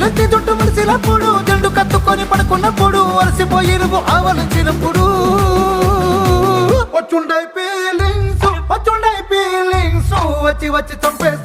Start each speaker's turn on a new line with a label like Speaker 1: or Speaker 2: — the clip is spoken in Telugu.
Speaker 1: కత్తి చుట్టూ ముడిసినప్పుడు జండు కత్తుకొని పడుకున్నప్పుడు అలసిపోయి నువ్వు ఆవలించినప్పుడు వచ్చుండై ఫీలింగ్స్ వచ్చి వచ్చి చంపేసి